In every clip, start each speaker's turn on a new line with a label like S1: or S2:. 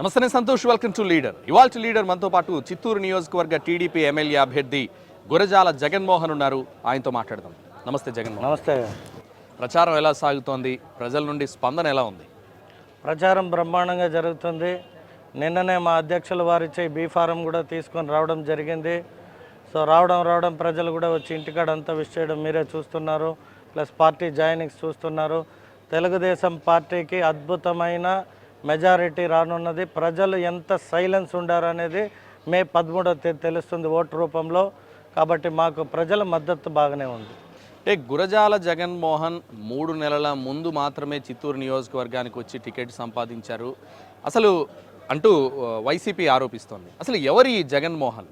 S1: నమస్తే, నేను Santosh. Welcome to leader. ఇవాళ లీడర్ మనతో పాటు చిత్తూరు నియోజకవర్గ టీడీపీ ఎమ్మెల్యే అభ్యర్థి గురజాల జగన్మోహన్ ఉన్నారు. ఆయనతో మాట్లాడదాం. నమస్తే జగన్మోహన్.
S2: నమస్తే.
S1: ప్రచారం ఎలా సాగుతోంది? ప్రజల నుండి స్పందన ఎలా ఉంది?
S2: ప్రచారం బ్రహ్మాండంగా జరుగుతుంది. నిన్ననే మా అధ్యక్షుల వారిచ్చే బీ ఫారం కూడా తీసుకొని రావడం జరిగింది. సో రావడం ప్రజలు కూడా వచ్చి ఇంటికాడ అంతా విష్ చేయడం మీరే చూస్తున్నారు. ప్లస్ పార్టీ జాయినింగ్స్ చూస్తున్నారు. తెలుగుదేశం పార్టీకి అద్భుతమైన మెజారిటీ రానున్నది. ప్రజలు ఎంత సైలెన్స్ ఉండారు అనేది మే 13 తెలుస్తుంది ఓటు రూపంలో. కాబట్టి మాకు ప్రజల మద్దతు బాగానే ఉంది.
S1: గురజాల జగన్మోహన్ 3 నెలల ముందు మాత్రమే చిత్తూరు నియోజకవర్గానికి వచ్చి టికెట్ సంపాదించారు అసలు అంటూ వైసీపీ ఆరోపిస్తోంది. అసలు ఎవరి జగన్మోహన్?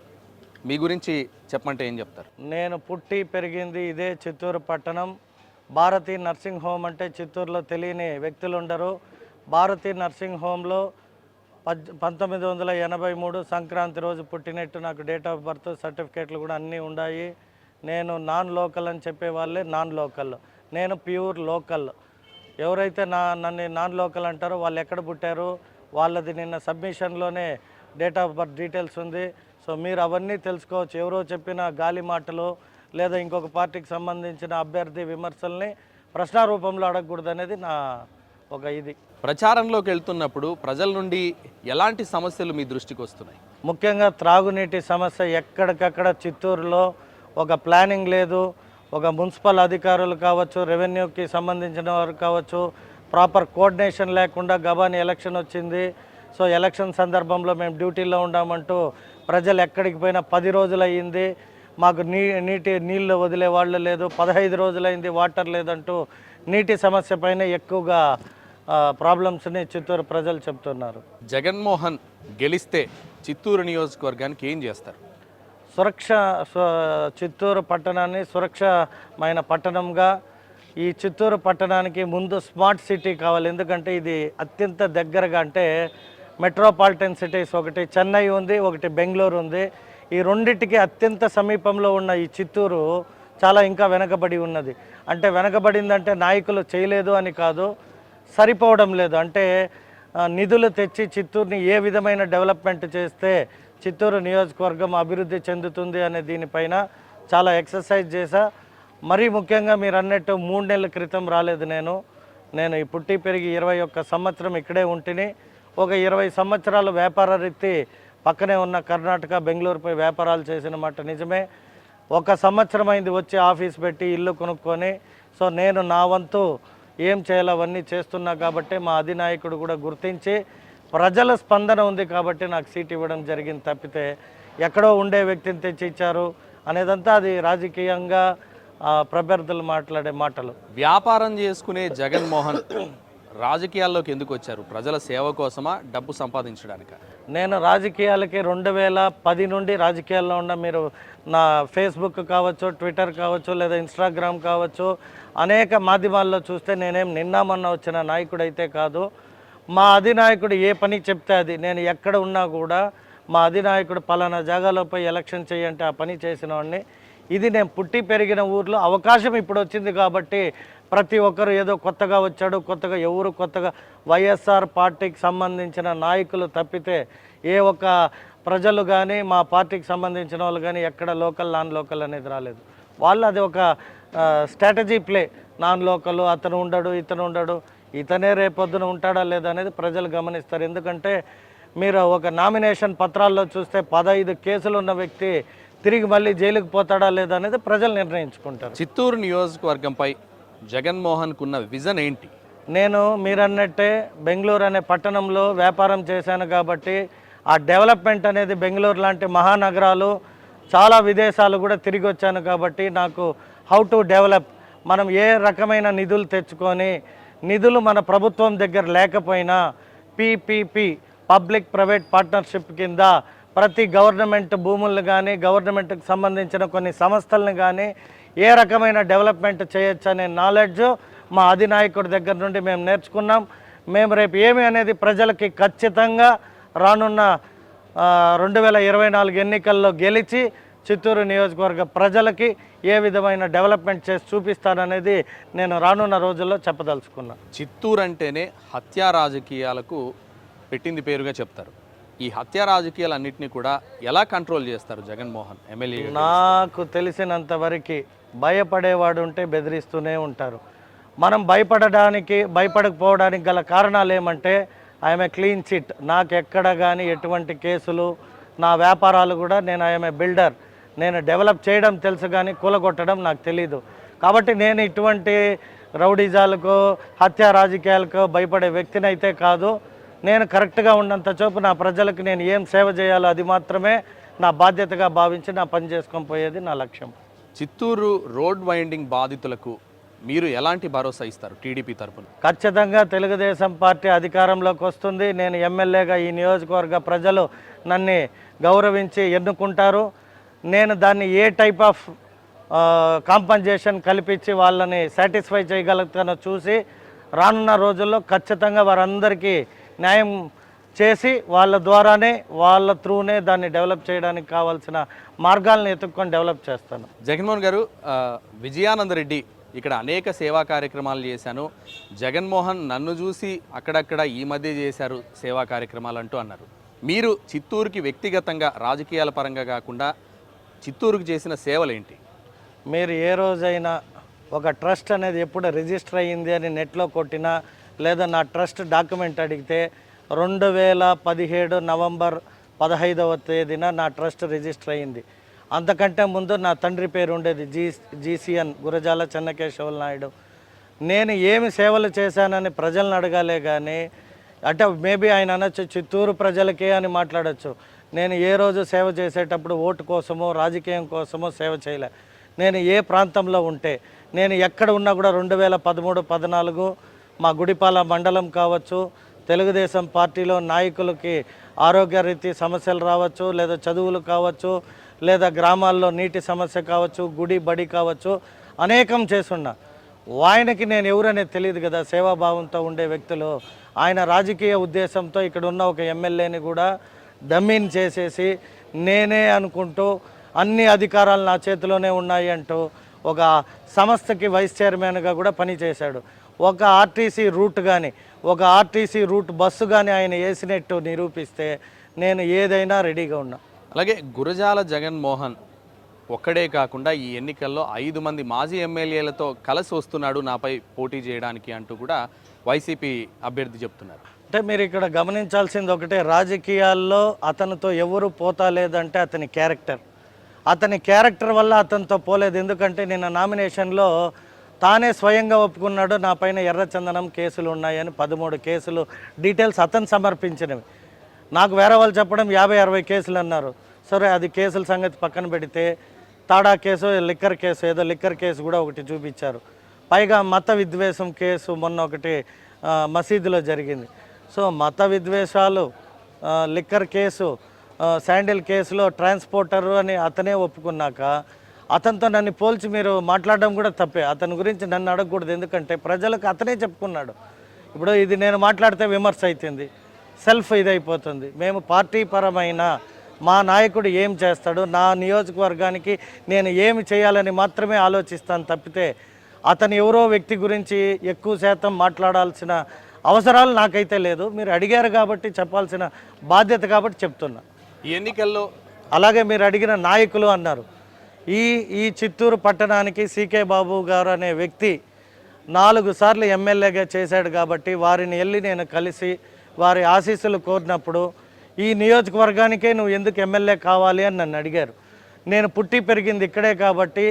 S1: మీ గురించి చెప్పమంటే ఏం చెప్తారు?
S2: నేను పుట్టి పెరిగింది ఇదే చిత్తూరు పట్టణం. భారతీ నర్సింగ్ హోమ్ అంటే చిత్తూరులో తెలియని వ్యక్తులు ఉండరు. భారతీ నర్సింగ్ హోమ్లో 1983 సంక్రాంతి రోజు పుట్టినట్టు నాకు డేట్ ఆఫ్ బర్త్ సర్టిఫికేట్లు కూడా అన్నీ ఉన్నాయి. నేను నాన్ లోకల్ అని చెప్పేవాళ్ళే నాన్ లోకల్, నేను ప్యూర్ లోకల్. ఎవరైతే నన్ను నాన్ లోకల్ అంటారో వాళ్ళు ఎక్కడ పుట్టారు వాళ్ళది నిన్న సబ్మిషన్లోనే డేట్ ఆఫ్ బర్త్ డీటెయిల్స్ ఉంది. సో మీరు అవన్నీ తెలుసుకోవచ్చు. ఎవరో చెప్పిన గాలి మాటలు లేదా ఇంకొక పార్టీకి సంబంధించిన అభ్యర్థి విమర్శల్ని ప్రశ్నారూపంలో అడగకూడదు అనేది నా ఒక ఇది.
S1: ప్రచారంలోకి వెళ్తున్నప్పుడు ప్రజల నుండి ఎలాంటి సమస్యలు మీ దృష్టికి వస్తున్నాయి?
S2: ముఖ్యంగా త్రాగునీటి సమస్య ఎక్కడికక్కడ చిత్తూరులో ఒక ప్లానింగ్ లేదు. ఒక మున్సిపల్ అధికారులు కావచ్చు, రెవెన్యూకి సంబంధించిన వారు కావచ్చు, ప్రాపర్ కోఆర్డినేషన్ లేకుండా గబాని ఎలక్షన్ వచ్చింది. సో ఎలక్షన్ సందర్భంలో మేము డ్యూటీలో ఉన్నామంటూ ప్రజలు ఎక్కడికి పోయినా 10 రోజులు అయ్యింది, మాకు నీళ్ళు వదిలే వాళ్ళు లేదు, 15 రోజులైంది వాటర్ లేదంటూ నీటి సమస్య పైన ఎక్కువగా ప్రాబ్లమ్స్ని చిత్తూరు ప్రజలు చెప్తున్నారు.
S1: జగన్మోహన్ గెలిస్తే చిత్తూరు నియోజకవర్గానికి ఏం చేస్తారు?
S2: చిత్తూరు పట్టణాన్ని సురక్షమైన పట్టణంగా, ఈ చిత్తూరు పట్టణానికి ముందు స్మార్ట్ సిటీ కావాలి. ఎందుకంటే ఇది అత్యంత దగ్గరగా, అంటే మెట్రోపాలిటన్ సిటీస్ ఒకటి చెన్నై ఉంది, ఒకటి బెంగళూరు ఉంది. ఈ రెండింటికి అత్యంత సమీపంలో ఉన్న ఈ చిత్తూరు చాలా ఇంకా వెనకబడి ఉన్నది. అంటే వెనకబడిందంటే నాయకులు చేయలేదు అని కాదు, సరిపోవడం లేదు. అంటే నిధులు తెచ్చి చిత్తూరుని ఏ విధమైన డెవలప్మెంట్ చేస్తే చిత్తూరు నియోజకవర్గం అభివృద్ధి చెందుతుంది అనే దీనిపైన చాలా ఎక్సర్సైజ్ చేశా. మరీ ముఖ్యంగా మీరు అన్నట్టు 3 నెలల క్రితం రాలేదు. నేను ఈ పుట్టి పెరిగి 21 సంవత్సరం ఇక్కడే ఉంటిని. ఒక 20 సంవత్సరాలు వ్యాపార రీతి పక్కనే ఉన్న కర్ణాటక బెంగళూరుపై వ్యాపారాలు చేసిన మాట నిజమే. 1 సంవత్సరం అయింది వచ్చి ఆఫీస్ పెట్టి ఇల్లు కొనుక్కొని. సో నేను నా వంతు ఏం చేయాలో అవన్నీ చేస్తున్నా కాబట్టి మా అధినాయకుడు కూడా గుర్తించి ప్రజల స్పందన ఉంది కాబట్టి నాకు సీట్ ఇవ్వడం జరిగింది. తప్పితే ఎక్కడో ఉండే వ్యక్తిని తెచ్చి ఇచ్చారు అనేదంతా అది రాజకీయంగా ప్రత్యర్థులు మాట్లాడే మాటలు.
S1: వ్యాపారం చేసుకునే జగన్మోహన్ రాజకీయాల్లోకి ఎందుకు వచ్చారు? ప్రజల సేవ కోసమా, డబ్బు సంపాదించడానిక?
S2: నేను రాజకీయాలకి 2010 నుండి రాజకీయాల్లో ఉన్న, మీరు నా ఫేస్బుక్ కావచ్చు, ట్విట్టర్ కావచ్చు, లేదా ఇన్స్టాగ్రామ్ కావచ్చు, అనేక మాధ్యమాల్లో చూస్తే నేనేం నిన్న వచ్చిన నాయకుడు అయితే కాదు. మా అధినాయకుడు ఏ పని చెప్తే అది, నేను ఎక్కడ ఉన్నా కూడా మా అధినాయకుడు పలానా జాగాలోపై ఎలక్షన్ చేయంటే ఆ పని చేసిన వాడిని. ఇది నేను పుట్టి పెరిగిన ఊర్లో అవకాశం ఇప్పుడు వచ్చింది కాబట్టి ప్రతి ఒక్కరు ఏదో కొత్తగా వచ్చాడు, కొత్తగా వైఎస్ఆర్ పార్టీకి సంబంధించిన నాయకులు తప్పితే ఏ ఒక్క ప్రజలు కానీ మా పార్టీకి సంబంధించిన వాళ్ళు కానీ ఎక్కడ లోకల్ నాన్ లోకల్ అనేది రాలేదు. వాళ్ళు అది ఒక స్ట్రాటజీ ప్లే. నాన్ లోకల్ అతను ఉండడు, ఇతను ఉండడు, ఇతనే రేపొద్దున ఉంటాడా లేదా అనేది ప్రజలు గమనిస్తారు. ఎందుకంటే మీరు ఒక నామినేషన్ పత్రాల్లో చూస్తే 15 కేసులు ఉన్న వ్యక్తి తిరిగి మళ్ళీ జైలుకు పోతాడా లేదా అనేది ప్రజలు నిర్ణయించుకుంటారు.
S1: చిత్తూరు నియోజకవర్గంపై జగన్మోహన్కు ఉన్న విజన్ ఏంటి?
S2: నేను మీరన్నట్టే బెంగళూరు అనే పట్టణంలో వ్యాపారం చేశాను కాబట్టి ఆ డెవలప్మెంట్ అనేది బెంగళూరు లాంటి మహానగరాలు, చాలా విదేశాలు కూడా తిరిగి వచ్చాను కాబట్టి నాకు హౌ టు డెవలప్, మనం ఏ రకమైన నిధులు తెచ్చుకొని, నిధులు మన ప్రభుత్వం దగ్గర లేకపోయినా పీపీపీ పబ్లిక్ ప్రైవేట్ పార్ట్నర్షిప్ కింద ప్రతి గవర్నమెంట్ భూములను కానీ, గవర్నమెంట్కి సంబంధించిన కొన్ని సంస్థలను కానీ ఏ రకమైన డెవలప్మెంట్ చేయొచ్చు అనే నాలెడ్జ్ మా అధినాయకుడి దగ్గర నుండి మేము నేర్చుకున్నాం. మేము రేపు ఏమి అనేది ప్రజలకి ఖచ్చితంగా రానున్న 2024 ఎన్నికల్లో గెలిచి చిత్తూరు నియోజకవర్గ ప్రజలకి ఏ విధమైన డెవలప్మెంట్ చేసి చూపిస్తాననేది నేను రానున్న రోజుల్లో చెప్పదలుచుకున్నాను.
S1: చిత్తూరు అంటేనే హత్యా రాజకీయాలకు పెట్టింది పేరుగా చెప్తారు. ఈ హత్య రాజకీయాలన్నింటినీ కూడా ఎలా కంట్రోల్ చేస్తారు జగన్మోహన్ ఎమ్మెల్యే?
S2: నాకు తెలిసినంత వరకు భయపడేవాడు ఉంటే బెదిరిస్తూనే ఉంటారు. మనం భయపడకపోవడానికి గల కారణాలు ఏమంటే ఐఎమ్ ఏ క్లీన్ చిట్. నాకు ఎక్కడ కానీ ఎటువంటి కేసులు, నా వ్యాపారాలు కూడా ఐఎమ్ ఏ బిల్డర్. నేను డెవలప్ చేయడం తెలుసు కానీ కూలగొట్టడం నాకు తెలీదు. కాబట్టి నేను ఇటువంటి రౌడీజాలకు, హత్య రాజకీయాలకు భయపడే వ్యక్తిని అయితే కాదు. నేను కరెక్ట్గా ఉన్నంత చూపు నా ప్రజలకు నేను ఏం సేవ చేయాలో అది మాత్రమే నా బాధ్యతగా భావించి నా పని చేసుకొని పోయేది నా లక్ష్యం.
S1: చిత్తూరు రోడ్ వైండింగ్ బాధితులకు మీరు ఎలాంటి భరోసా ఇస్తారు టీడీపీ తరఫున?
S2: ఖచ్చితంగా తెలుగుదేశం పార్టీ అధికారంలోకి వస్తుంది. నేను ఎమ్మెల్యేగా ఈ నియోజకవర్గ ప్రజలు నన్ను గౌరవించి ఎన్నుకుంటారు. నేను దాన్ని ఏ టైప్ ఆఫ్ కాంపన్సేషన్ కల్పించి వాళ్ళని సాటిస్ఫై చేయగలుగుతానో చూసి రానున్న రోజుల్లో ఖచ్చితంగా వారందరికీ న్యాయం చేసి వాళ్ళ ద్వారానే, వాళ్ళ త్రూనే దాన్ని డెవలప్ చేయడానికి కావాల్సిన మార్గాలను ఎత్తుక్కొని డెవలప్ చేస్తాను.
S1: జగన్మోహన్ గారు, విజయానంద రెడ్డి ఇక్కడ అనేక సేవా కార్యక్రమాలు చేశాను, జగన్మోహన్ నన్ను చూసి అక్కడక్కడ ఈ మధ్య చేశారు సేవా కార్యక్రమాలు అంటూ అన్నారు. మీరు చిత్తూరుకి వ్యక్తిగతంగా రాజకీయాల పరంగా కాకుండా చిత్తూరుకు చేసిన సేవలు ఏంటి?
S2: మీరు ఏ రోజైనా ఒక ట్రస్ట్ అనేది ఎప్పుడు రిజిస్టర్ అయ్యింది అని నెట్లో కొట్టినా, లేదా నా ట్రస్ట్ డాక్యుమెంట్ అడిగితే 2017 నవంబర్ 15వ తేదీన నా ట్రస్ట్ రిజిస్టర్ అయ్యింది. అంతకంటే ముందు నా తండ్రి పేరు ఉండేది జీసీఎన్ గురజాల చెన్నకేశవ నాయుడు. నేను ఏమి సేవలు చేశానని ప్రజలను అడగాలే కానీ, అంటే మేబీ ఆయన అనొచ్చు చిత్తూరు ప్రజలకే అని మాట్లాడచ్చు. నేను ఏ రోజు సేవ చేసేటప్పుడు ఓటు కోసమో రాజకీయం కోసమో సేవ చేయలే. నేను ఏ ప్రాంతంలో ఉంటే, నేను ఎక్కడ ఉన్నా కూడా 2013, 14 మా గుడిపాల మండలం కావచ్చు, తెలుగుదేశం పార్టీలో నాయకులకి ఆరోగ్యరీతి సమస్యలు రావచ్చు, లేదా చదువులు కావచ్చు, లేదా గ్రామాల్లో నీటి సమస్య కావచ్చు, గుడి బడి కావచ్చు, అనేకం చేసున్నా. ఆయనకి నేను ఎవరనేది తెలియదు కదా. సేవాభావంతో ఉండే వ్యక్తులు ఆయన రాజకీయ ఉద్దేశంతో ఇక్కడ ఉన్న ఒక ఎమ్మెల్యేని కూడా డమ్మీని చేసేసి నేనే అనుకుంటూ అన్ని అధికారాలు నా చేతిలోనే ఉన్నాయి అంటూ ఒక సంస్థకి వైస్ చైర్మన్గా కూడా పనిచేశాడు. ఒక ఆర్టీసీ రూట్ కానీ, ఒక ఆర్టీసీ రూట్ బస్సు కానీ ఆయన వేసినట్టు నిరూపిస్తే నేను ఏదైనా రెడీగా ఉన్నా.
S1: అలాగే గురజాల జగన్మోహన్ ఒక్కడే కాకుండా ఈ ఎన్నికల్లో 5 మంది మాజీ ఎమ్మెల్యేలతో కలిసి వస్తున్నాడు నాపై పోటీ చేయడానికి అంటూ కూడా వైసీపీ అభ్యర్థి చెప్తున్నారు.
S2: అంటే మీరు ఇక్కడ గమనించాల్సింది ఒకటే, రాజకీయాల్లో అతనితో ఎవరు పోతా లేదంటే అతని క్యారెక్టర్ వల్ల అతనితో పోలేదు. ఎందుకంటే నిన్న నామినేషన్లో తానే స్వయంగా ఒప్పుకున్నాడు నా పైన ఎర్రచందనం కేసులు ఉన్నాయని. 13 కేసులు డీటెయిల్స్ అతను సమర్పించినవి. నాకు వేరే వాళ్ళు చెప్పడం 50-60 కేసులు అన్నారు. సరే, అది కేసుల సంగతి పక్కన పెడితే తాడా కేసు, లిక్కర్ కేసు, ఏదో లిక్కర్ కేసు కూడా ఒకటి చూపించారు. పైగా మత విద్వేషం కేసు మొన్న ఒకటి మసీదులో జరిగింది. సో మత విద్వేషాలు, లిక్కర్ కేసు, శాండిల్ కేసులో ట్రాన్స్పోర్టర్ అని అతనే ఒప్పుకున్నాక అతనితో నన్ను పోల్చి మీరు మాట్లాడడం కూడా తప్పే. అతని గురించి నన్ను అడగకూడదు. ఎందుకంటే ప్రజలకు అతనే చెప్పుకున్నాడు. ఇప్పుడు ఇది నేను మాట్లాడితే విమర్శ అవుతుంది, సెల్ఫ్ ఇదైపోతుంది. మేము పార్టీ పరమైన మా నాయకుడు ఏం చేస్తాడు, నా నియోజకవర్గానికి నేను ఏమి చేయాలని మాత్రమే ఆలోచిస్తాను తప్పితే అతను ఎవరో వ్యక్తి గురించి ఎక్కువ శాతం మాట్లాడాల్సిన అవసరాలు నాకైతే లేదు. మీరు అడిగారు కాబట్టి చెప్పాల్సిన బాధ్యత కాబట్టి చెప్తున్నా.
S1: ఈ ఎన్నికల్లో
S2: అలాగే మీరు అడిగిన నాయకులు అన్నారు. ఈ చిత్తూరు పట్టణానికి సీకే బాబు గారు అనే వ్యక్తి 4 సార్లు ఎమ్మెల్యేగా చేశాడు కాబట్టి వారిని వెళ్ళి నేను కలిసి వారి ఆశీస్సులు కోరినప్పుడు ఈ నియోజకవర్గానికే నువ్వు ఎందుకు ఎమ్మెల్యే కావాలి అని నన్ను అడిగారు. నేను పుట్టి పెరిగింది ఇక్కడే కాబట్టి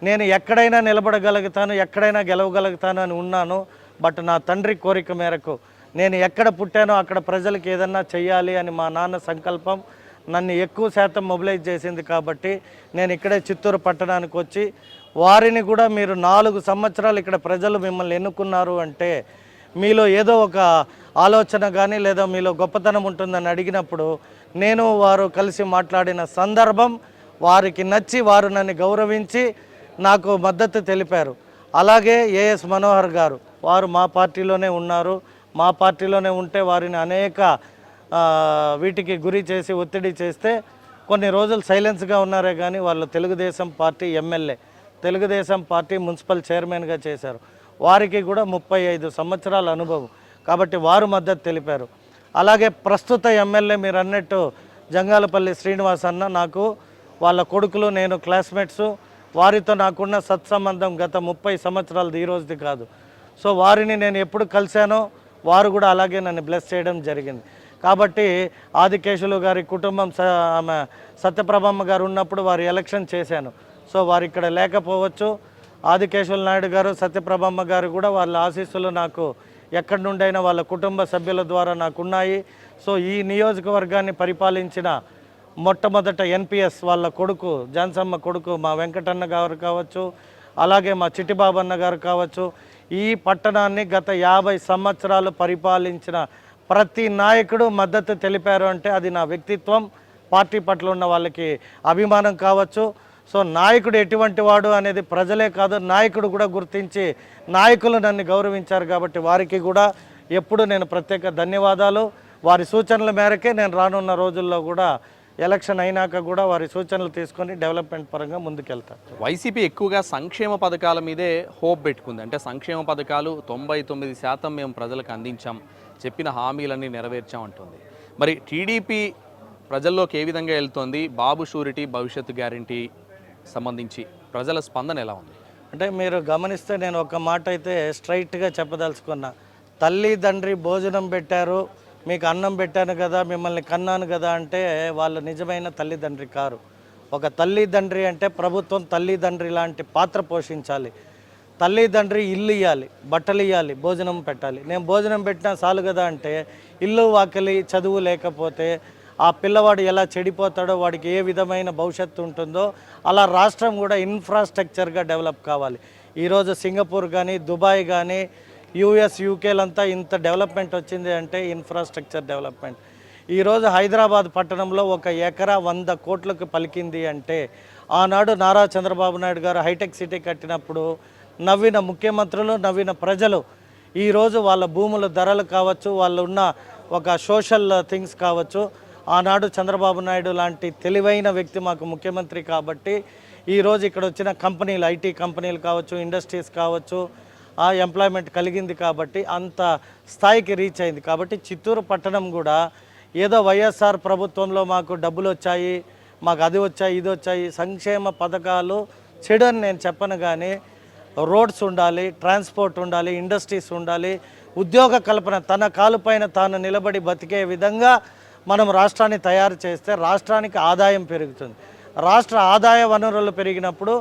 S2: నేను ఎక్కడైనా నిలబడగలుగుతాను, ఎక్కడైనా గెలవగలుగుతాను అని ఉన్నాను. బట్ నా తండ్రి కోరిక మేరకు నేను ఎక్కడ పుట్టానో అక్కడ ప్రజలకు ఏదన్నా చెయ్యాలి అని మా నాన్న సంకల్పం నన్ను ఎక్కువ శాతం మొబిలైజ్ చేసింది. కాబట్టి నేను ఇక్కడే చిత్తూరు పట్టణానికి వచ్చి వారిని కూడా మీరు 4 సంవత్సరాలు ఇక్కడ ప్రజలు మిమ్మల్ని ఎన్నుకున్నారు అంటే మీలో ఏదో ఒక ఆలోచన కానీ లేదా మీలో గొప్పతనం ఉంటుందని అడిగినప్పుడు నేను వారు కలిసి మాట్లాడిన సందర్భం వారికి నచ్చి వారు నన్ను గౌరవించి నాకు మద్దతు తెలిపారు. అలాగే ఏఎస్ మనోహర్ గారు, వారు మా పార్టీలోనే ఉన్నారు. మా పార్టీలోనే ఉంటే వారిని అనేక వీటికి గురి చేసి ఒత్తిడి చేస్తే కొన్ని రోజులు సైలెన్స్గా ఉన్నారే కానీ వాళ్ళు Telugu Desam party MLA, Telugu Desam party municipal చైర్మన్గా చేశారు. వారికి కూడా 35 సంవత్సరాల అనుభవం కాబట్టి వారు మద్దతు తెలిపారు. అలాగే ప్రస్తుత ఎమ్మెల్యే మీరు అన్నట్టు జంగాలపల్లి శ్రీనివాస్ అన్న నాకు వాళ్ళ కొడుకులు నేను క్లాస్మేట్స్, వారితో నాకున్న సత్సంబంధం గత 30 సంవత్సరాలది, ఈ రోజుది కాదు. సో వారిని నేను ఎప్పుడు కలిశానో వారు కూడా అలాగే నన్ను బ్లెస్ చేయడం జరిగింది. కాబట్టి ఆదికేశులు గారి కుటుంబం ఆమె సత్యప్రభమ్మ గారు ఉన్నప్పుడు వారి ఎలక్షన్ చేశాను. సో వారు ఇక్కడ లేకపోవచ్చు. ఆదికేశుల నాయుడు గారు, సత్యప్రభమ్మ గారు కూడా వాళ్ళ ఆశీస్సులు నాకు ఎక్కడి నుండైనా వాళ్ళ కుటుంబ సభ్యుల ద్వారా నాకున్నాయి. సో ఈ నియోజకవర్గాన్ని పరిపాలించిన మొట్టమొదట ఎన్పిఎస్ వాళ్ళ కొడుకు, జాన్సమ్మ కొడుకు మా వెంకటన్న గారు కావచ్చు, అలాగే మా చిట్టిబాబన్న గారు కావచ్చు, ఈ పట్టణాన్ని గత 50 సంవత్సరాలు పరిపాలించిన ప్రతి నాయకుడు మద్దతు తెలిపారు అంటే అది నా వ్యక్తిత్వం, పార్టీ పట్ల ఉన్న వాళ్ళకి అభిమానం కావచ్చు. సో నాయకుడు ఎటువంటి వాడు అనేది ప్రజలే కాదు, నాయకుడు కూడా గుర్తించి నాయకులు నన్ను గౌరవించారు. కాబట్టి వారికి కూడా ఎప్పుడు నేను ప్రత్యేక ధన్యవాదాలు. వారి సూచనల మేరకే నేను రానున్న రోజుల్లో కూడా ఎలక్షన్ అయినాక కూడా వారి సూచనలు తీసుకొని డెవలప్మెంట్ పరంగా ముందుకెళ్తాను.
S1: వైసీపీ ఎక్కువగా సంక్షేమ పథకాల మీదే హోప్ పెట్టుకుంది. అంటే సంక్షేమ పథకాలు 99% మేము ప్రజలకు అందించాం, చెప్పిన హామీలన్నీ నెరవేర్చాం అంటుంది. మరి టీడీపీ ప్రజల్లోకి ఏ విధంగా వెళ్తోంది? బాబు షూరిటీ, భవిష్యత్తు గ్యారంటీ సంబంధించి ప్రజల స్పందన ఎలా ఉంది?
S2: అంటే మీరు గమనిస్తే నేను ఒక మాట అయితే స్ట్రైట్గా చెప్పదలుచుకున్నా. తల్లిదండ్రి భోజనం పెట్టారు, మీకు అన్నం పెట్టాను కదా, మిమ్మల్ని కన్నాను కదా అంటే వాళ్ళు నిజమైన తల్లిదండ్రి కారు. ఒక తల్లిదండ్రి అంటే ప్రభుత్వం తల్లిదండ్రి లాంటి పాత్ర పోషించాలి. తల్లిదండ్రి ఇల్లు ఇవ్వాలి, బట్టలు ఇవ్వాలి, భోజనం పెట్టాలి. నేను భోజనం పెట్టినా చాలు కదా అంటే ఇల్లు వాకిలి చదువు లేకపోతే ఆ పిల్లవాడు ఎలా చెడిపోతాడో, వాడికి ఏ విధమైన భవిష్యత్తు ఉంటుందో అలా రాష్ట్రం కూడా ఇన్ఫ్రాస్ట్రక్చర్గా డెవలప్ కావాలి. ఈరోజు సింగపూర్ కానీ, దుబాయ్ కానీ, యూఎస్, యూకేలంతా ఇంత డెవలప్మెంట్ వచ్చింది అంటే ఇన్ఫ్రాస్ట్రక్చర్ డెవలప్మెంట్. ఈరోజు హైదరాబాద్ పట్టణంలో ఒక ఎకరా 100 కోట్లకు పలికింది అంటే ఆనాడు నారా చంద్రబాబు నాయుడు గారు హైటెక్ సిటీ కట్టినప్పుడు నవ్విన ముఖ్యమంత్రులు, నవ్విన ప్రజలు ఈరోజు వాళ్ళ భూముల ధరలు కావచ్చు, వాళ్ళు ఉన్న ఒక సోషల్ థింగ్స్ కావచ్చు, ఆనాడు చంద్రబాబు నాయుడు లాంటి తెలివైన వ్యక్తి మాకు ముఖ్యమంత్రి కాబట్టి ఈరోజు ఇక్కడ వచ్చిన కంపెనీలు, ఐటీ కంపెనీలు కావచ్చు, ఇండస్ట్రీస్ కావచ్చు, ఆ ఎంప్లాయ్మెంట్ కలిగింది కాబట్టి అంత స్థాయికి రీచ్ అయింది. కాబట్టి చిత్తూరు పట్టణం కూడా ఏదో వైఎస్ఆర్ ప్రభుత్వంలో మాకు డబ్బులు వచ్చాయి, మాకు అది వచ్చాయి, ఇది వచ్చాయి, సంక్షేమ పథకాలు చెడు అని నేను చెప్పను. కానీ రోడ్స్ ఉండాలి, ట్రాన్స్పోర్ట్ ఉండాలి, ఇండస్ట్రీస్ ఉండాలి, ఉద్యోగ కల్పన, తన కాలుపైన తాను నిలబడి బతికే విధంగా మనం రాష్ట్రాన్ని తయారు చేస్తే రాష్ట్రానికి ఆదాయం పెరుగుతుంది. రాష్ట్ర ఆదాయ వనరులు పెరిగినప్పుడు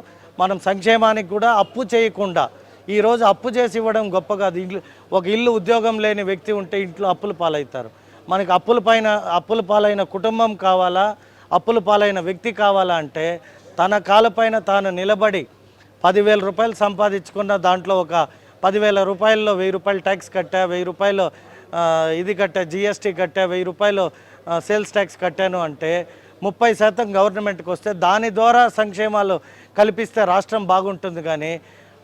S2: మనం సంక్షేమానికి కూడా అప్పు చేయకుండా, ఈరోజు అప్పు చేసి ఇవ్వడం గొప్ప కాదు. ఒక ఇల్లు ఉద్యోగం లేని వ్యక్తి ఉంటే ఇంట్లో అప్పుల పాలవుతారు. మనకి అప్పుల పాలైన కుటుంబం కావాలా, అప్పుల పాలైన వ్యక్తి కావాలా అంటే తన కాళ్ళపైన తాను నిలబడి 10,000 రూపాయలు సంపాదించుకున్న దాంట్లో ఒక 10,000 రూపాయల్లో 1,000 రూపాయలు ట్యాక్స్ కట్టా, 1,000 రూపాయలు ఇది కట్టా, జిఎస్టీ కట్టా, 1,000 రూపాయలు సేల్స్ ట్యాక్స్ కట్టాను అంటే 30% గవర్నమెంట్కి వస్తే దాని ద్వారా సంక్షేమాలు కల్పిస్తే రాష్ట్రం బాగుంటుంది. కానీ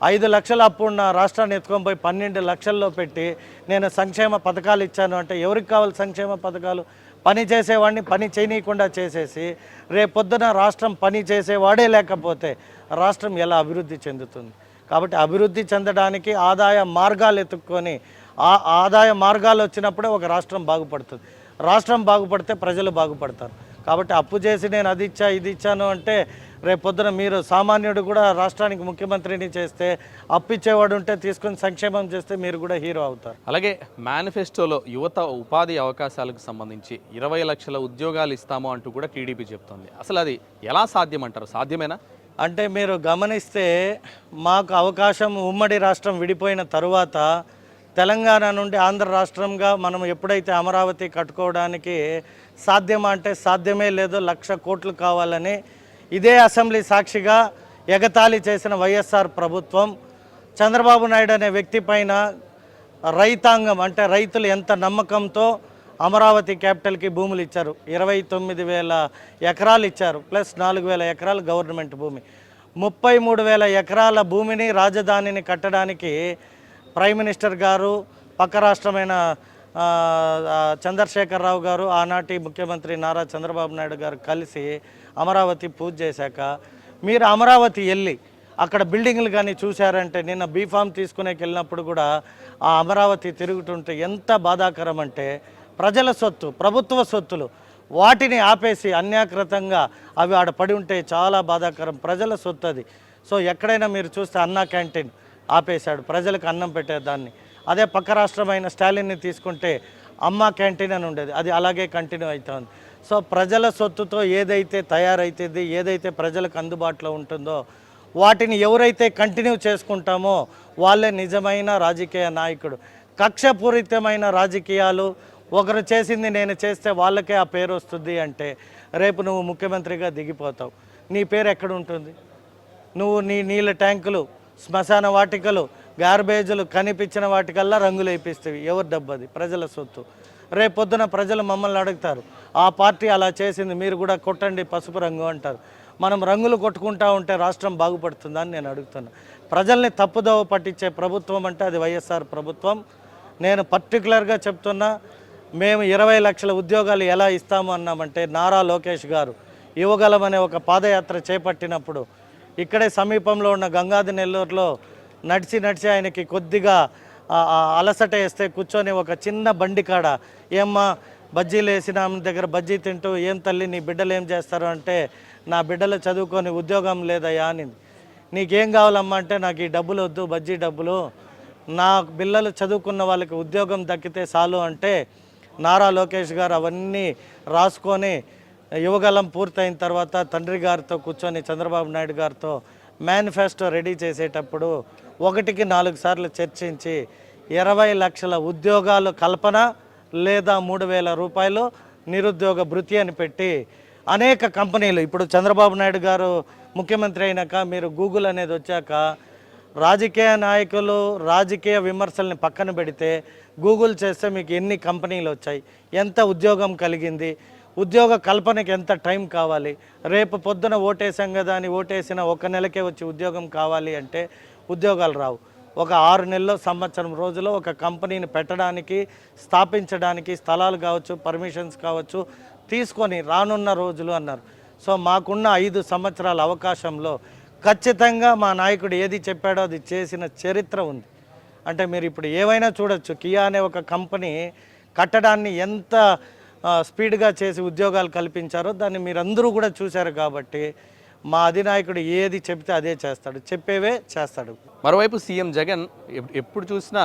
S2: 5 లక్షల అప్పు ఉన్న రాష్ట్రాన్ని ఎత్తుకొని పోయి 12 లక్షల్లో పెట్టి నేను సంక్షేమ పథకాలు ఇచ్చాను అంటే ఎవరికి కావాలి సంక్షేమ పథకాలు? పని చేసేవాడిని పని చేయనీయకుండా చేసేసి రేపొద్దున రాష్ట్రం పని చేసేవాడే లేకపోతే రాష్ట్రం ఎలా అభివృద్ధి చెందుతుంది? కాబట్టి అభివృద్ధి చెందడానికి ఆదాయ మార్గాలు ఎత్తుక్కొని ఆదాయ మార్గాలు వచ్చినప్పుడే ఒక రాష్ట్రం బాగుపడుతుంది. రాష్ట్రం బాగుపడితే ప్రజలు బాగుపడతారు. కాబట్టి అప్పు చేసి నేను అది ఇచ్చా, ఇది ఇచ్చాను అంటే రేపొద్దున మీరు సామాన్యుడు కూడా రాష్ట్రానికి ముఖ్యమంత్రిని చేస్తే, అప్పు ఇచ్చేవాడు ఉంటే తీసుకొని సంక్షేమం చేస్తే మీరు కూడా హీరో అవుతారు.
S1: అలాగే మేనిఫెస్టోలో యువత ఉపాధి అవకాశాలకు సంబంధించి 20 లక్షల ఉద్యోగాలు ఇస్తాము అంటూ కూడా టీడీపీ చెప్తోంది. అసలు అది ఎలా సాధ్యం అంటారు? సాధ్యమేనా?
S2: అంటే మీరు గమనిస్తే మాకు అవకాశం ఉమ్మడి రాష్ట్రం విడిపోయిన తరువాత తెలంగాణ నుండి ఆంధ్ర రాష్ట్రంగా మనం ఎప్పుడైతే అమరావతి కట్టుకోవడానికి సాధ్యమా అంటే సాధ్యమే లేదు, 1,00,000 కోట్లు కావాలని ఇదే అసెంబ్లీ సాక్షిగా ఎగతాళి చేసిన వైఎస్ఆర్ ప్రభుత్వం చంద్రబాబు నాయుడు అనే వ్యక్తి పైన రైతాంగం అంటే రైతులు ఎంత నమ్మకంతో అమరావతి క్యాపిటల్కి భూములు ఇచ్చారు. 29,000 ఎకరాలు ఇచ్చారు, ప్లస్ 4,000 ఎకరాలు గవర్నమెంట్ భూమి. 33,000 ఎకరాల భూమిని రాజధానిని కట్టడానికి ప్రైమ్ మినిస్టర్ గారు, పక్క రాష్ట్రమైన చంద్రశేఖరరావు గారు, ఆనాటి ముఖ్యమంత్రి నారా చంద్రబాబు నాయుడు గారు కలిసి అమరావతి పూజ చేశాక మీరు అమరావతి వెళ్ళి అక్కడ బిల్డింగ్లు కానీ చూశారంటే, నిన్న బీఫామ్ తీసుకునేకి వెళ్ళినప్పుడు కూడా ఆ అమరావతి తిరుగుతుంటే ఎంత బాధాకరం అంటే ప్రజల సొత్తు, ప్రభుత్వ సొత్తులు, వాటిని ఆపేసి అన్యాకృతంగా అవి ఆడ పడి ఉంటే చాలా బాధాకరం. ప్రజల సొత్తు అది. సో ఎక్కడైనా మీరు చూస్తే అన్నా క్యాంటీన్ ఆపేశాడు, ప్రజలకు అన్నం పెట్టేదాన్ని. అదే పక్క రాష్ట్రమైన స్టాలిన్ని తీసుకుంటే అమ్మ క్యాంటీన్ అని ఉండేది, అది అలాగే కంటిన్యూ అవుతుంది. సో ప్రజల సొత్తుతో ఏదైతే తయారైతుంది, ఏదైతే ప్రజలకు అందుబాటులో ఉంటుందో వాటిని ఎవరైతే కంటిన్యూ చేసుకుంటామో వాళ్ళే నిజమైన రాజకీయ నాయకుడు. కక్షపూరితమైన రాజకీయాలు, ఒకరు చేసింది నేను చేస్తే వాళ్ళకే ఆ పేరు వస్తుంది అంటే రేపు నువ్వు ముఖ్యమంత్రిగా దిగిపోతావు. నీ పేరు ఎక్కడ ఉంటుంది? నువ్వు నీ నీళ్ళ ట్యాంకులు, శ్మశాన వాటికలు, గార్బేజులు కనిపించిన వాటికల్లా రంగులు వేపిస్తేవి. ఎవరు డబ్బు? అది ప్రజల సొత్తు. రేపొద్దున ప్రజలు మమ్మల్ని అడుగుతారు, ఆ పార్టీ అలా చేసింది, మీరు కూడా కొట్టండి పసుపు రంగు అంటారు. మనం రంగులు కొట్టుకుంటా ఉంటే రాష్ట్రం బాగుపడుతుందని నేను అడుగుతున్నా. ప్రజల్ని తప్పుదోవ పట్టించే ప్రభుత్వం అంటే అది వైఎస్ఆర్ ప్రభుత్వం. నేను పర్టికులర్గా చెప్తున్నా, మేము 20 లక్షల ఉద్యోగాలు ఎలా ఇస్తాము అన్నామంటే నారా లోకేష్ గారు యువగలమనే ఒక పాదయాత్ర చేపట్టినప్పుడు ఇక్కడే సమీపంలో ఉన్న గంగాధి నెల్లూరులో నడిచి ఆయనకి కొద్దిగా అలసట వేస్తే కూర్చొని ఒక చిన్న బండి కాడ, ఏమ్మా బజ్జీలు వేసిన ఆమె దగ్గర బజ్జీ తింటూ, ఏం తల్లి నీ బిడ్డలు ఏం చేస్తారు అంటే, నా బిడ్డలు చదువుకొని ఉద్యోగం లేదయ్యా అనింది. నీకేం కావాలమ్మా అంటే, నాకు ఈ డబ్బులు వద్దు, బజ్జీ డబ్బులు, నా పిల్లలు చదువుకున్న వాళ్ళకి ఉద్యోగం దక్కితే చాలు అంటే నారా లోకేష్ గారు అవన్నీ రాసుకొని యువగలం పూర్తయిన తర్వాత తండ్రి గారితో కూర్చొని చంద్రబాబు నాయుడు గారితో మేనిఫెస్టో రెడీ చేసేటప్పుడు 1కి 4 సార్లు చర్చించి 20 లక్షల ఉద్యోగాలు కల్పన లేదా 3,000 రూపాయలు నిరుద్యోగ భృతి అని పెట్టి అనేక కంపెనీలు, ఇప్పుడు చంద్రబాబు నాయుడు గారు ముఖ్యమంత్రి అయినాక మీరు గూగుల్ అనేది వచ్చాక రాజకీయ నాయకులు రాజకీయ విమర్శల్ని పక్కన పెడితే గూగుల్ చేస్తే మీకు ఎన్ని కంపెనీలు వచ్చాయి, ఎంత ఉద్యోగం కలిగింది, ఉద్యోగ కల్పనకి ఎంత టైం కావాలి, రేపు పొద్దున ఓటేసాం కదా అని ఓటేసిన 1 నెలకే వచ్చి ఉద్యోగం కావాలి అంటే ఉద్యోగాలు రావు. ఒక 6 నెలల్లో, సంవత్సరం రోజుల్లో ఒక కంపెనీని పెట్టడానికి, స్థాపించడానికి స్థలాలు కావచ్చు, పర్మిషన్స్ కావచ్చు తీసుకొని రానున్న రోజులు అన్నారు. సో మాకున్న 5 సంవత్సరాల అవకాశంలో ఖచ్చితంగా మా నాయకుడు ఏది చెప్పాడో అది చేసిన చరిత్ర ఉంది. అంటే మీరు ఇప్పుడు ఏవైనా చూడొచ్చు, కియా అనే ఒక కంపెనీ కట్టడాన్ని ఎంత స్పీడ్గా చేసి ఉద్యోగాలు కల్పించారో దాన్ని మీరందరూ కూడా చూశారు. కాబట్టి మా అధినాయకుడు ఏది చెప్తే అదే చేస్తాడు, చెప్పేవే చేస్తాడు.
S1: మరోవైపు సీఎం జగన్ ఎప్పుడు చూసినా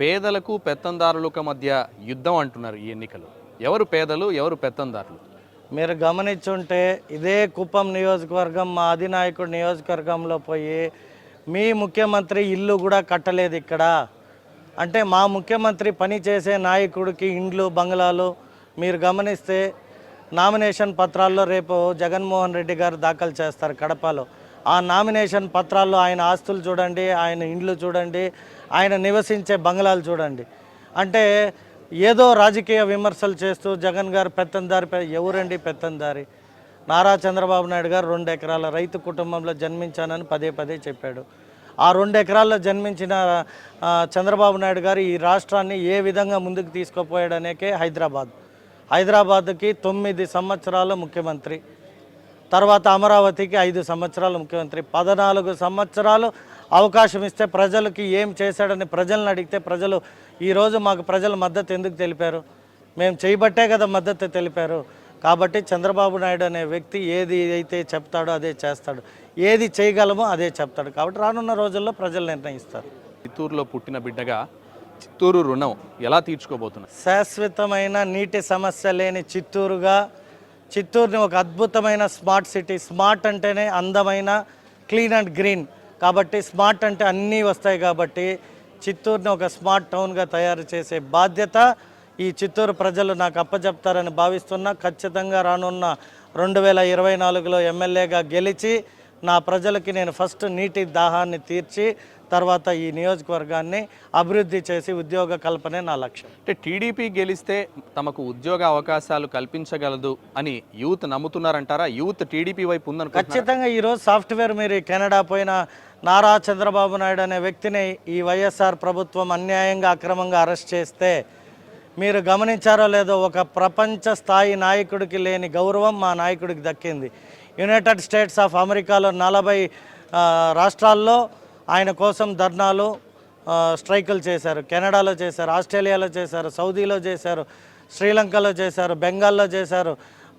S1: పేదలకు పెత్తందారులకు మధ్య యుద్ధం అంటున్నారు ఈ ఎన్నికలు. ఎవరు పేదలు, ఎవరు పెత్తందారులు?
S2: మీరు గమనించుంటే ఇదే కుప్పం నియోజకవర్గం, మా అధినాయకుడు నియోజకవర్గంలో పోయి మీ ముఖ్యమంత్రి ఇల్లు కూడా కట్టలేదు ఇక్కడ అంటే, మా ముఖ్యమంత్రి పని చేసే నాయకుడికి ఇండ్లు, బంగ్లాలు మీరు గమనిస్తే నామినేషన్ పత్రాల్లో రేపు జగన్మోహన్ రెడ్డి గారు దాఖలు చేస్తారు కడపలో. ఆ నామినేషన్ పత్రాల్లో ఆయన ఆస్తులు చూడండి, ఆయన ఇండ్లు చూడండి, ఆయన నివసించే బంగ్లాలు చూడండి. అంటే ఏదో రాజకీయ విమర్శలు చేస్తూ జగన్ గారు పెత్తందారి. ఎవరండి పెత్తందారి? నారా చంద్రబాబు నాయుడు గారు 2 ఎకరాల రైతు కుటుంబంలో జన్మించానని పదే చెప్పాడు. ఆ 2 ఎకరాల్లో జన్మించిన చంద్రబాబు నాయుడు గారు ఈ రాష్ట్రాన్ని ఏ విధంగా ముందుకు తీసుకుపోయాడనేకే హైదరాబాద్కి 9 సంవత్సరాలు ముఖ్యమంత్రి, తర్వాత అమరావతికి 5 సంవత్సరాలు ముఖ్యమంత్రి. 14 సంవత్సరాలు అవకాశం ఇస్తే ప్రజలకి ఏం చేశాడని ప్రజలను అడిగితే ప్రజలు ఈరోజు మాకు ప్రజల మద్దతు ఎందుకు తెలిపారు? మేము చేయబట్టే కదా మద్దతు తెలిపారు. కాబట్టి చంద్రబాబు నాయుడు అనే వ్యక్తి ఏది అయితే చెప్తాడో అదే చేస్తాడు, ఏది చేయగలమో అదే చెప్తాడు. కాబట్టి రానున్న రోజుల్లో ప్రజలు నిర్ణయిస్తారు.
S1: చిత్తూరులో పుట్టిన బిడ్డగా చిత్తూరు రుణం ఎలా తీర్చుకోబోతున్నారు?
S2: శాశ్వతమైన నీటి సమస్య లేని చిత్తూరుగా, చిత్తూరుని ఒక అద్భుతమైన స్మార్ట్ సిటీ. స్మార్ట్ అంటేనే అందమైన, క్లీన్ అండ్ గ్రీన్. కాబట్టి స్మార్ట్ అంటే అన్నీ వస్తాయి. కాబట్టి చిత్తూరుని ఒక స్మార్ట్ టౌన్గా తయారు చేసే బాధ్యత ఈ చిత్తూరు ప్రజలు నాకు అప్పచెప్తారని భావిస్తున్నా. ఖచ్చితంగా రానున్న 2024లో ఎమ్మెల్యేగా గెలిచి నా ప్రజలకి నేను ఫస్ట్ నీటి దాహాన్ని తీర్చి తర్వాత ఈ నియోజకవర్గాన్ని అభివృద్ధి చేసి ఉద్యోగ కల్పనే నా లక్ష్యం.
S1: అంటే టీడీపీ గెలిస్తే తమకు ఉద్యోగ అవకాశాలు కల్పించగలదు అని యూత్ నమ్ముతున్నారంటారా? యూత్ టీడీపీ వైపు ఉందని
S2: ఖచ్చితంగా. ఈరోజు సాఫ్ట్వేర్ మీరు కెనడా పోయిన నారా చంద్రబాబు నాయుడు అనే వ్యక్తిని ఈ వైఎస్ఆర్ ప్రభుత్వం అన్యాయంగా, అక్రమంగా అరెస్ట్ చేస్తే మీరు గమనించారో లేదో, ఒక ప్రపంచ స్థాయి నాయకుడికి లేని గౌరవం మా నాయకుడికి దక్కింది. యునైటెడ్ స్టేట్స్ ఆఫ్ అమెరికాలో 40 రాష్ట్రాల్లో ఆయన కోసం ధర్నాలు, స్ట్రైకులు చేశారు. కెనడాలో చేశారు, ఆస్ట్రేలియాలో చేశారు, సౌదీలో చేశారు, శ్రీలంకలో చేశారు, బెంగాల్లో చేశారు,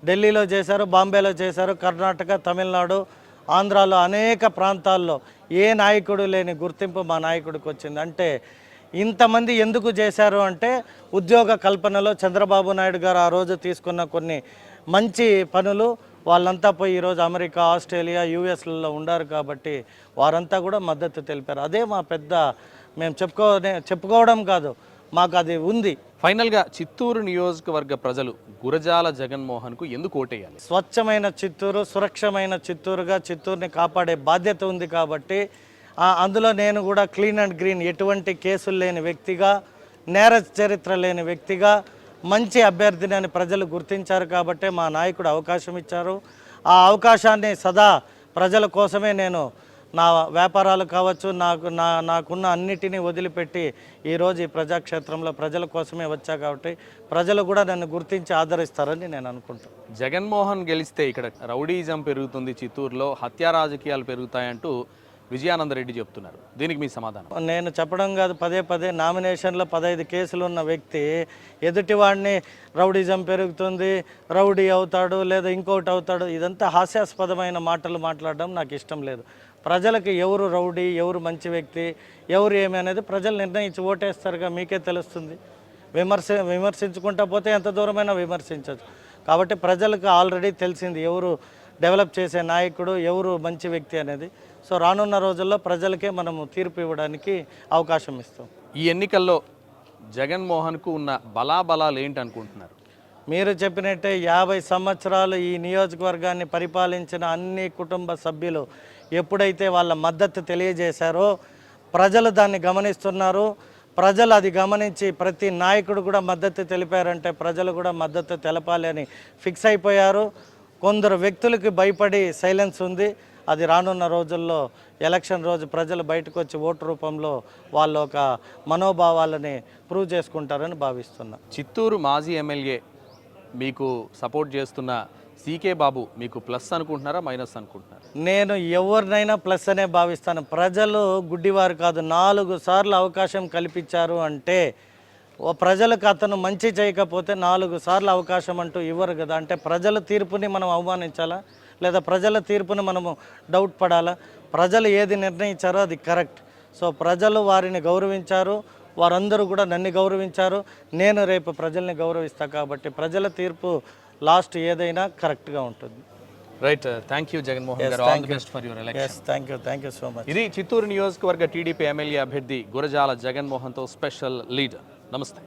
S2: ఢిల్లీలో చేశారు, బాంబేలో చేశారు, కర్ణాటక, తమిళనాడు, ఆంధ్రాలో అనేక ప్రాంతాల్లో ఏ నాయకుడు లేని గుర్తింపు మా నాయకుడికి వచ్చింది. అంటే ఇంతమంది ఎందుకు చేశారు అంటే ఉద్యోగ కల్పనలో చంద్రబాబు నాయుడు గారు ఆ రోజు తీసుకున్న కొన్ని మంచి పనులు వాళ్ళంతా పోయి ఈరోజు అమెరికా, ఆస్ట్రేలియా, యూఎస్లలో ఉండారు కాబట్టి వారంతా కూడా మద్దతు తెలిపారు. అదే మా పెద్ద మేము చెప్పుకోవడం కాదు, మాకు అది ఉంది.
S1: ఫైనల్గా చిత్తూరు నియోజకవర్గ ప్రజలు గురజాల జగన్మోహన్కు ఎందుకు ఓటేయాలి?
S2: స్వచ్ఛమైన చిత్తూరు, సురక్షమైన చిత్తూరుగా చిత్తూరుని కాపాడే బాధ్యత ఉంది కాబట్టి అందులో నేను కూడా క్లీన్ అండ్ గ్రీన్, ఎటువంటి కేసులు లేని వ్యక్తిగా, నేర చరిత్ర లేని వ్యక్తిగా, మంచి అభ్యర్థిని అని ప్రజలు గుర్తించారు కాబట్టి మా నాయకుడు అవకాశం ఇచ్చారు. ఆ అవకాశాన్ని సదా ప్రజల కోసమే నేను నా వ్యాపారాలు కావచ్చు, నాకున్న అన్నిటినీ వదిలిపెట్టి ఈరోజు ఈ ప్రజాక్షేత్రంలో ప్రజల కోసమే వచ్చా కాబట్టి ప్రజలు కూడా నన్ను గుర్తించి ఆదరిస్తారని నేను అనుకుంటాను.
S1: జగన్మోహన్ గెలిస్తే ఇక్కడ రౌడీజం పెరుగుతుంది, చిత్తూరులో హత్యా రాజకీయాలు పెరుగుతాయంటూ విజయానందరెడ్డి చెప్తున్నారు. దీనికి మీ సమాధానం?
S2: నేను చెప్పడం కాదు, పదే పదే నామినేషన్లో 15 కేసులు ఉన్న వ్యక్తి ఎదుటివాడిని రౌడీజం పెరుగుతుంది, రౌడీ అవుతాడు లేదా ఇంకోటి అవుతాడు, ఇదంతా హాస్యాస్పదమైన మాటలు మాట్లాడడం నాకు ఇష్టం లేదు. ప్రజలకు ఎవరు రౌడీ, ఎవరు మంచి వ్యక్తి, ఎవరు ఏమి అనేది ప్రజలు నిర్ణయించి ఓటేస్తారుగా, మీకే తెలుస్తుంది. విమర్శించుకుంటా పోతే ఎంత దూరమైనా విమర్శించవచ్చు. కాబట్టి ప్రజలకు ఆల్రెడీ తెలిసింది ఎవరు డెవలప్ చేసే నాయకుడు, ఎవరు మంచి వ్యక్తి అనేది. సో రానున్న రోజుల్లో ప్రజలకే మనము తీర్పు ఇవ్వడానికి అవకాశం ఇస్తాం.
S1: ఈ ఎన్నికల్లో జగన్మోహన్కు ఉన్న బలాబలాలు ఏంటి అనుకుంటున్నారు?
S2: మీరు చెప్పినట్టే 50 సంవత్సరాలు ఈ నియోజకవర్గాన్ని పరిపాలించిన అన్ని కుటుంబ సభ్యులు ఎప్పుడైతే వాళ్ళ మద్దతు తెలియజేశారో ప్రజలు దాన్ని గమనిస్తున్నారు. ప్రజలు అది గమనించి ప్రతి నాయకుడు కూడా మద్దతు తెలిపారంటే ప్రజలు కూడా మద్దతు తెలపాలి అని ఫిక్స్ అయిపోయారు. కొందరు వ్యక్తులకి భయపడి సైలెన్స్ ఉంది. అది రానున్న రోజుల్లో ఎలక్షన్ రోజు ప్రజలు బయటకు వచ్చి ఓటు రూపంలో వాళ్ళ ఒక మనోభావాలని ప్రూవ్ చేసుకుంటారని భావిస్తున్నా.
S1: చిత్తూరు మాజీ ఎమ్మెల్యే మీకు సపోర్ట్ చేస్తున్న సీకే బాబు మీకు ప్లస్ అనుకుంటున్నారా, మైనస్ అనుకుంటున్నారా?
S2: నేను ఎవరినైనా ప్లస్ అనే భావిస్తాను. ప్రజలు గుడ్డివారు కాదు. 4 సార్లు అవకాశం కల్పించారు అంటే ప్రజలకు అతను మంచి చేయకపోతే 4 సార్లు అవకాశం అంటూ ఇవ్వరు కదా. అంటే ప్రజల తీర్పుని మనం అవమానించాలా లేదా ప్రజల తీర్పుని మనము డౌట్ పడాలా? ప్రజలు ఏది నిర్ణయించారో అది కరెక్ట్. సో ప్రజలు వారిని గౌరవించారు, వారందరూ కూడా నన్ను గౌరవించారు. నేను రేపు ప్రజల్ని గౌరవిస్తాను కాబట్టి ప్రజల తీర్పు లాస్ట్ ఏదైనా కరెక్ట్గా ఉంటుంది.
S1: రైట్, థ్యాంక్ యూ జగన్మోహన్ గారు. All the best for your election.
S2: Thank you so much.
S1: ఇది చిత్తూరు నియోజకవర్గ టీడీపీ ఎమ్మెల్యే అభ్యర్థి గురజాల జగన్మోహన్తో స్పెషల్ లీడర్. నమస్తే.